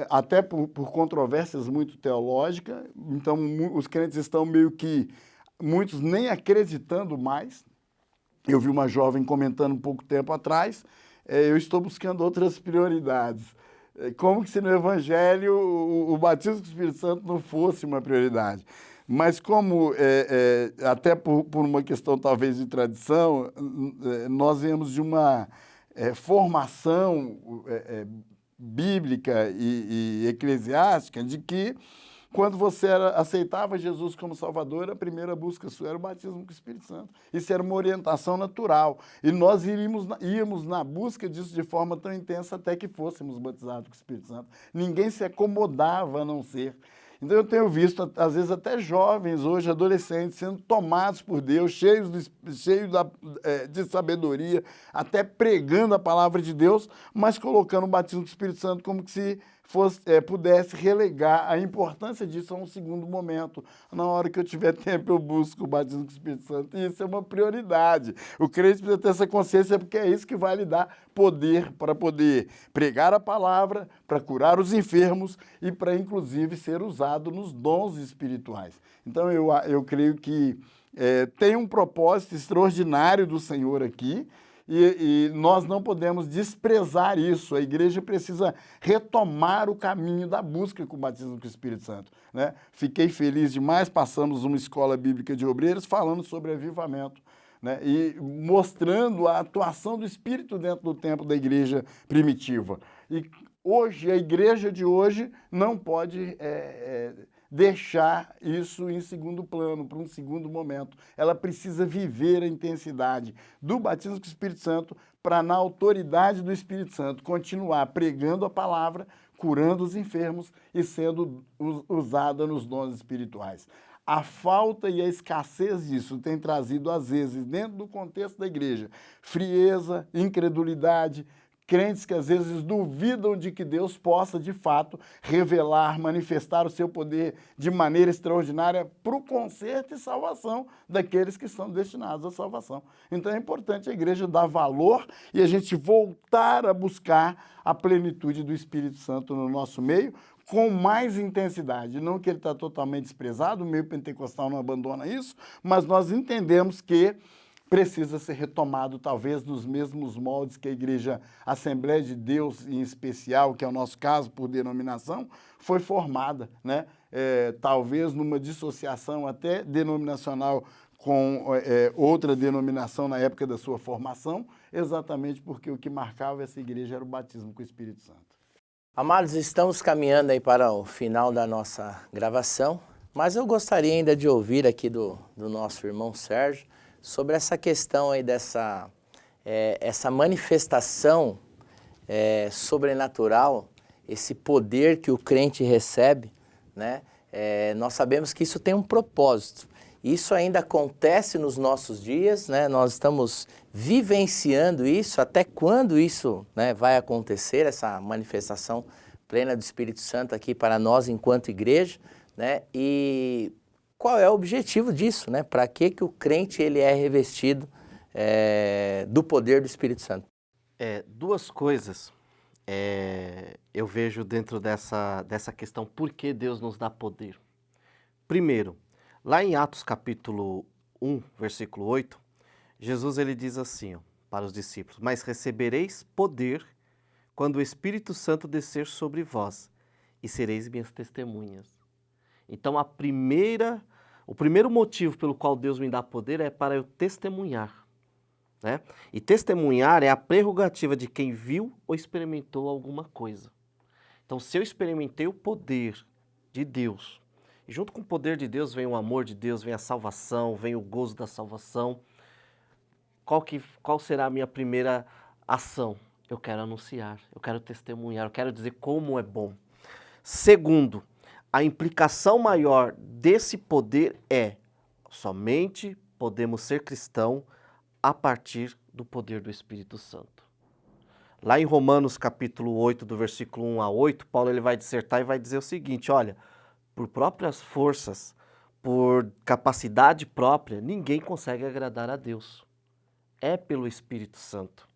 até por controvérsias muito teológicas. Então, os crentes estão meio que, muitos nem acreditando mais. Eu vi uma jovem comentando um pouco tempo atrás, eu estou buscando outras prioridades. Como que se no Evangelho o batismo com o Espírito Santo não fosse uma prioridade? Mas como, até por uma questão talvez de tradição, nós viemos de uma formação bíblica e eclesiástica de que quando você aceitava Jesus como Salvador, a primeira busca sua era o batismo com o Espírito Santo. Isso era uma orientação natural. E nós íamos na busca disso de forma tão intensa até que fôssemos batizados com o Espírito Santo. Ninguém se acomodava a não ser. Então eu tenho visto, às vezes, até jovens, hoje adolescentes, sendo tomados por Deus, cheios de sabedoria, até pregando a palavra de Deus, mas colocando o batismo do Espírito Santo como que se pudesse relegar a importância disso a um segundo momento. Na hora que eu tiver tempo, eu busco o batismo com o Espírito Santo. E isso é uma prioridade. O crente precisa ter essa consciência, porque é isso que vai lhe dar poder para poder pregar a palavra, para curar os enfermos e para, inclusive, ser usado nos dons espirituais. Então, eu creio que tem um propósito extraordinário do Senhor aqui, e nós não podemos desprezar isso. A igreja precisa retomar o caminho da busca com o batismo com o Espírito Santo, né? Fiquei feliz demais, passamos uma escola bíblica de obreiros falando sobre avivamento, né? E mostrando a atuação do Espírito dentro do templo da igreja primitiva. E hoje, a igreja de hoje não pode deixar isso em segundo plano, para um segundo momento. Ela precisa viver a intensidade do batismo com o Espírito Santo para, na autoridade do Espírito Santo, continuar pregando a palavra, curando os enfermos e sendo usada nos dons espirituais. A falta e a escassez disso tem trazido, às vezes, dentro do contexto da igreja, frieza, incredulidade, crentes que às vezes duvidam de que Deus possa, de fato, revelar, manifestar o seu poder de maneira extraordinária para o conserto e salvação daqueles que são destinados à salvação. Então é importante a igreja dar valor e a gente voltar a buscar a plenitude do Espírito Santo no nosso meio, com mais intensidade. Não que ele está totalmente desprezado, o meio pentecostal não abandona isso, mas nós entendemos que precisa ser retomado, talvez, nos mesmos moldes que a Igreja Assembleia de Deus, em especial, que é o nosso caso, por denominação, foi formada, né? Talvez numa dissociação até denominacional com outra denominação na época da sua formação, exatamente porque o que marcava essa igreja era o batismo com o Espírito Santo. Amados, estamos caminhando aí para o final da nossa gravação, mas eu gostaria ainda de ouvir aqui do nosso irmão Sérgio sobre essa questão aí essa manifestação sobrenatural, esse poder que o crente recebe, né? Nós sabemos que isso tem um propósito. Isso ainda acontece nos nossos dias, né? Nós estamos vivenciando isso. Até quando isso, né, vai acontecer, essa manifestação plena do Espírito Santo aqui para nós enquanto igreja, né? E qual é o objetivo disso, né? Para que o crente ele é revestido do poder do Espírito Santo? Duas coisas eu vejo dentro dessa questão, por que Deus nos dá poder. Primeiro, lá em Atos capítulo 1, versículo 8, Jesus ele diz assim, para os discípulos: mas recebereis poder quando o Espírito Santo descer sobre vós, e sereis minhas testemunhas. Então, o primeiro motivo pelo qual Deus me dá poder é para eu testemunhar, né? E testemunhar é a prerrogativa de quem viu ou experimentou alguma coisa. Então, se eu experimentei o poder de Deus, e junto com o poder de Deus vem o amor de Deus, vem a salvação, vem o gozo da salvação, qual será a minha primeira ação? Eu quero anunciar, eu quero testemunhar, eu quero dizer como é bom. Segundo, a implicação maior desse poder é somente podemos ser cristãos a partir do poder do Espírito Santo. Lá em Romanos capítulo 8, do versículo 1 a 8, Paulo ele vai dissertar e vai dizer o seguinte: olha, por próprias forças, por capacidade própria, ninguém consegue agradar a Deus. É pelo Espírito Santo,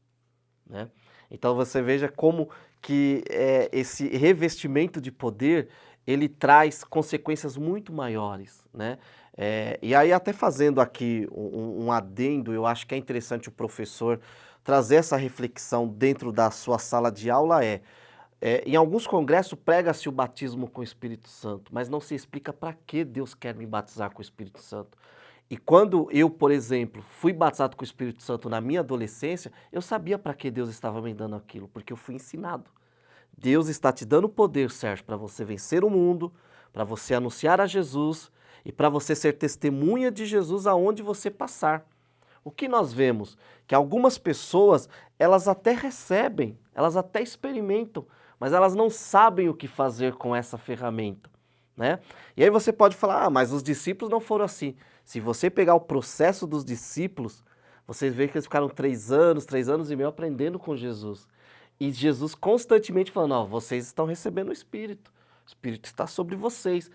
né? Então você veja como que esse revestimento de poder ele traz consequências muito maiores, né? E aí até fazendo aqui um adendo, eu acho que é interessante o professor trazer essa reflexão dentro da sua sala de aula em alguns congressos prega-se o batismo com o Espírito Santo, mas não se explica para que Deus quer me batizar com o Espírito Santo. E quando eu, por exemplo, fui batizado com o Espírito Santo na minha adolescência, eu sabia para que Deus estava me dando aquilo, porque eu fui ensinado. Deus está te dando poder, Sérgio, para você vencer o mundo, para você anunciar a Jesus e para você ser testemunha de Jesus aonde você passar. O que nós vemos? Que algumas pessoas, elas até recebem, elas até experimentam, mas elas não sabem o que fazer com essa ferramenta, né? E aí você pode falar, mas os discípulos não foram assim. Se você pegar o processo dos discípulos, você vê que eles ficaram 3 anos e meio aprendendo com Jesus. E Jesus constantemente falando, vocês estão recebendo o Espírito está sobre vocês.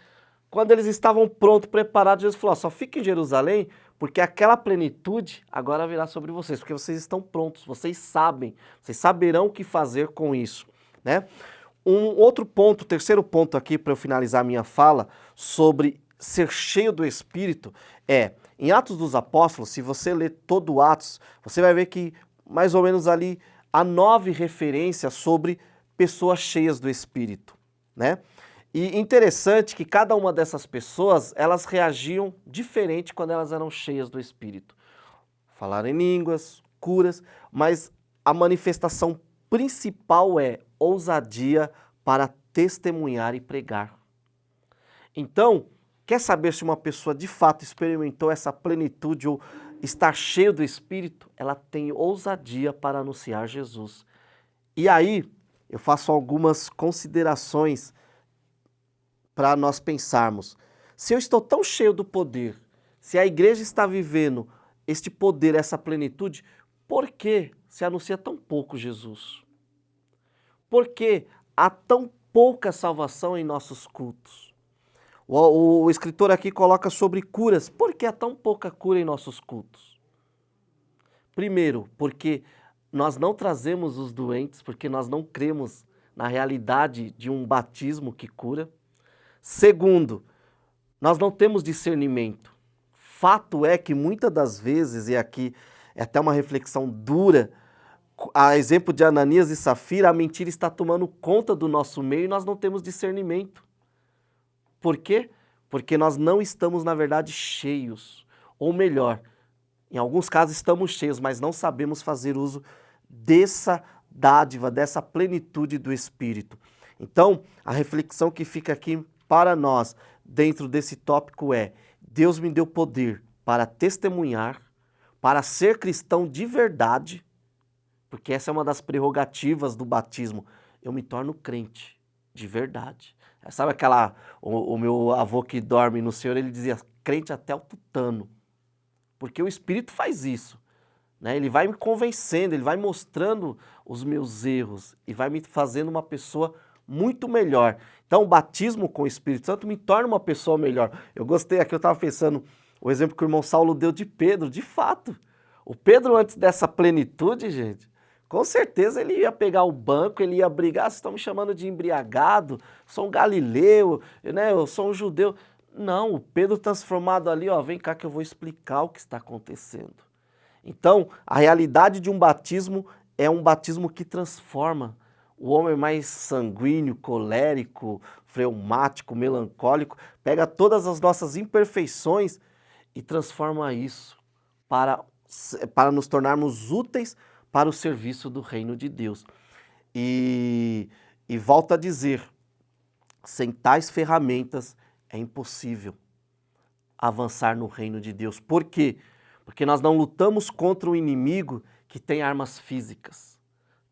Quando eles estavam prontos, preparados, Jesus falou, só fiquem em Jerusalém, porque aquela plenitude agora virá sobre vocês, porque vocês estão prontos, vocês sabem, vocês saberão o que fazer com isso, né? Um outro ponto, terceiro ponto aqui para eu finalizar a minha fala sobre ser cheio do Espírito em Atos dos Apóstolos, se você ler todo o Atos, você vai ver que mais ou menos ali há 9 referências sobre pessoas cheias do Espírito, né? E interessante que cada uma dessas pessoas, elas reagiam diferente quando elas eram cheias do Espírito. Falaram em línguas, curas, mas a manifestação principal é ousadia para testemunhar e pregar. Então, quer saber se uma pessoa de fato experimentou essa plenitude ou está cheio do Espírito? Ela tem ousadia para anunciar Jesus. E aí, eu faço algumas considerações para nós pensarmos. Se eu estou tão cheio do poder, se a igreja está vivendo este poder, essa plenitude, por que se anuncia tão pouco Jesus? Por que há tão pouca salvação em nossos cultos? O escritor aqui coloca sobre curas. Por que há tão pouca cura em nossos cultos? Primeiro, porque nós não trazemos os doentes, porque nós não cremos na realidade de um batismo que cura. Segundo, nós não temos discernimento. Fato é que muitas das vezes, e aqui é até uma reflexão dura, a exemplo de Ananias e Safira, a mentira está tomando conta do nosso meio e nós não temos discernimento. Por quê? Porque nós não estamos, na verdade, cheios. Ou melhor, em alguns casos estamos cheios, mas não sabemos fazer uso dessa dádiva, dessa plenitude do Espírito. Então, a reflexão que fica aqui para nós, dentro desse tópico Deus me deu poder para testemunhar, para ser cristão de verdade, porque essa é uma das prerrogativas do batismo. Eu me torno crente de verdade. Sabe o meu avô que dorme no Senhor, ele dizia, crente até o tutano. Porque o Espírito faz isso, né? Ele vai me convencendo, ele vai mostrando os meus erros e vai me fazendo uma pessoa muito melhor. Então, o batismo com o Espírito Santo me torna uma pessoa melhor. Eu gostei aqui, eu estava pensando, o exemplo que o irmão Saulo deu de Pedro, de fato. O Pedro, antes dessa plenitude, gente, com certeza ele ia pegar o banco, ele ia brigar, vocês estão me chamando de embriagado, sou um galileu, né? Eu sou um judeu. Não, o Pedro transformado ali, vem cá que eu vou explicar o que está acontecendo. Então, a realidade de um batismo é um batismo que transforma. O homem mais sanguíneo, colérico, fleumático, melancólico, pega todas as nossas imperfeições e transforma isso para nos tornarmos úteis para o serviço do reino de Deus. E volto a dizer, sem tais ferramentas é impossível avançar no reino de Deus. Por quê? Porque nós não lutamos contra um inimigo que tem armas físicas.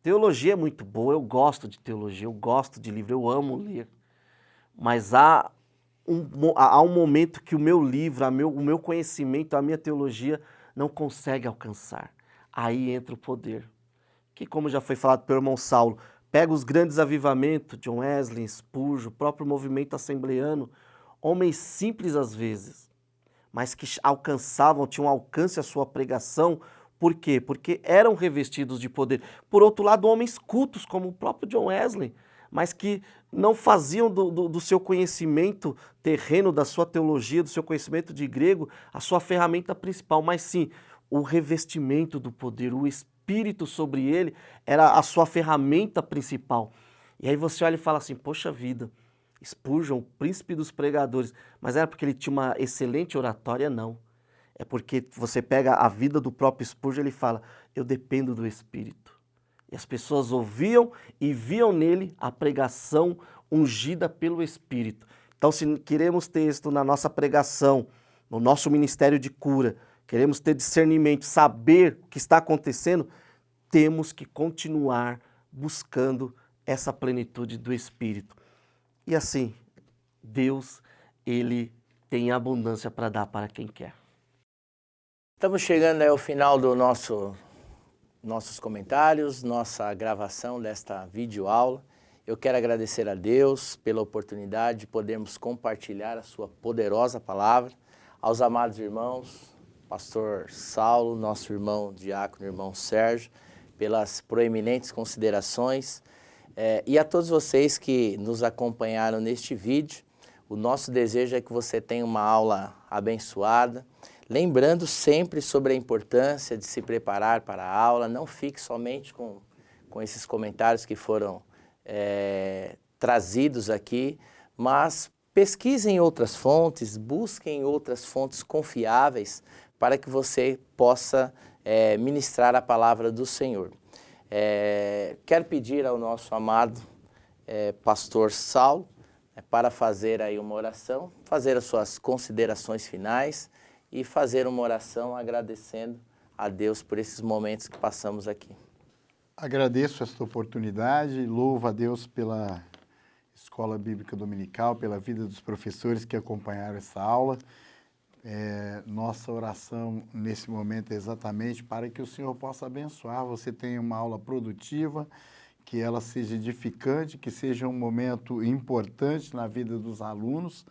Teologia é muito boa, eu gosto de teologia, eu gosto de livro, eu amo ler. Mas há um momento que o meu livro, o meu conhecimento, a minha teologia não consegue alcançar. Aí entra o poder. Que, como já foi falado pelo irmão Saulo, pega os grandes avivamentos, John Wesley, Spurgeon, o próprio movimento assembleano, homens simples às vezes, mas que tinham alcance a sua pregação. Por quê? Porque eram revestidos de poder. Por outro lado, homens cultos, como o próprio John Wesley, mas que não faziam do seu conhecimento terreno, da sua teologia, do seu conhecimento de grego, a sua ferramenta principal, mas sim o revestimento do poder, o Espírito Espírito sobre ele era a sua ferramenta principal. E aí você olha e fala assim, poxa vida, Spurgeon, o príncipe dos pregadores, mas era porque ele tinha uma excelente oratória? Não. É porque você pega a vida do próprio Spurgeon e ele fala, eu dependo do Espírito. E as pessoas ouviam e viam nele a pregação ungida pelo Espírito. Então, se queremos ter êxito na nossa pregação, no nosso ministério de cura, queremos ter discernimento, saber o que está acontecendo, temos que continuar buscando essa plenitude do Espírito. E assim, Deus, Ele tem abundância para dar para quem quer. Estamos chegando ao final do nossos comentários, nossa gravação desta videoaula. Eu quero agradecer a Deus pela oportunidade de podermos compartilhar a sua poderosa palavra. Aos amados irmãos, pastor Saulo, nosso irmão diácono, irmão Sérgio, pelas proeminentes considerações. E a todos vocês que nos acompanharam neste vídeo, o nosso desejo é que você tenha uma aula abençoada. Lembrando sempre sobre a importância de se preparar para a aula, não fique somente com esses comentários que foram trazidos aqui, mas pesquisem outras fontes, busquem outras fontes confiáveis para que você possa ministrar a palavra do Senhor. Quero pedir ao nosso amado pastor Saulo para fazer aí uma oração, fazer as suas considerações finais e fazer uma oração agradecendo a Deus por esses momentos que passamos aqui. Agradeço esta oportunidade, louvo a Deus pela Escola Bíblica Dominical, pela vida dos professores que acompanharam essa aula. Nossa oração nesse momento é exatamente para que o Senhor possa abençoar, você tenha uma aula produtiva, que ela seja edificante, que seja um momento importante na vida dos alunos,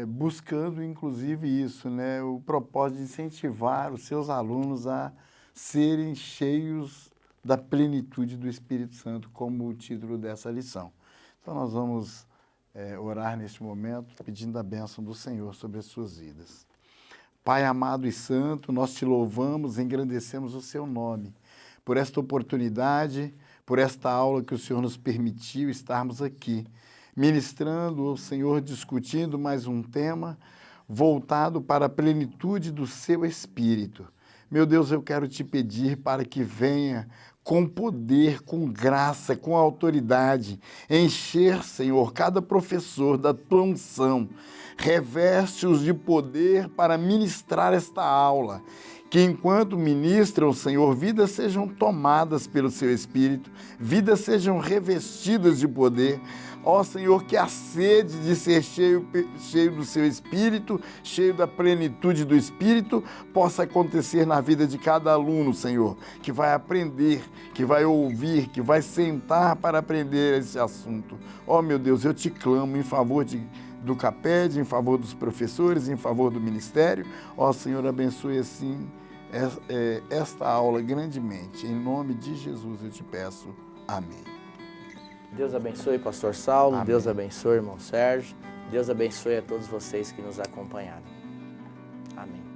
buscando inclusive isso, né, o propósito de incentivar os seus alunos a serem cheios da plenitude do Espírito Santo, como o título dessa lição. Então nós vamos orar neste momento, pedindo a bênção do Senhor sobre as suas vidas. Pai amado e santo, nós te louvamos, engrandecemos o seu nome, por esta oportunidade, por esta aula que o Senhor nos permitiu estarmos aqui, ministrando ao Senhor, discutindo mais um tema voltado para a plenitude do seu Espírito. Meu Deus, eu quero te pedir para que venha com poder, com graça, com autoridade, encher, Senhor, cada professor da tua unção. Reveste-os de poder para ministrar esta aula. Que enquanto ministram, Senhor, vidas sejam tomadas pelo seu Espírito, vidas sejam revestidas de poder. Ó Senhor, que a sede de ser cheio do seu Espírito, cheio da plenitude do Espírito, possa acontecer na vida de cada aluno, Senhor, que vai aprender, que vai ouvir, que vai sentar para aprender esse assunto. Ó meu Deus, eu te clamo em favor do CAPED, em favor dos professores, em favor do ministério. Ó Senhor, abençoe assim esta aula grandemente. Em nome de Jesus eu te peço. Amém. Deus abençoe, pastor Saulo. Amém. Deus abençoe, irmão Sérgio. Deus abençoe a todos vocês que nos acompanharam. Amém.